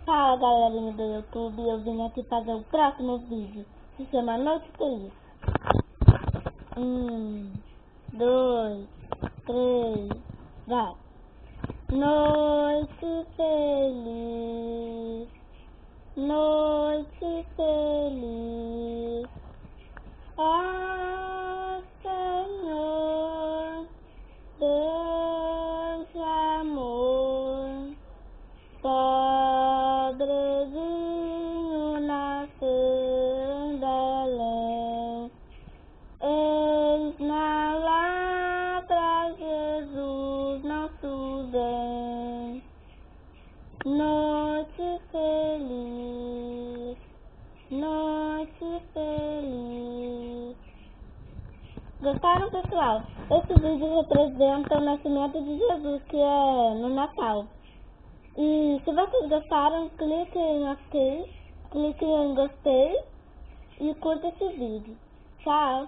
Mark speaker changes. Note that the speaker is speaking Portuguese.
Speaker 1: Fala galerinha do YouTube, eu vim aqui fazer o próximo vídeo. Se chama Noite Feliz. 2, 3, vai! Noite feliz, noite feliz. Ó Senhor, Deus de amor, pobrezinho nasceu em Belém. Eis na lavra Jesus nosso bem. Noite feliz, noite feliz. Gostaram, pessoal? Esse vídeo representa o nascimento de Jesus, que é no Natal. E se vocês gostaram, clique em OK, clique em gostei e curta esse vídeo. Tchau!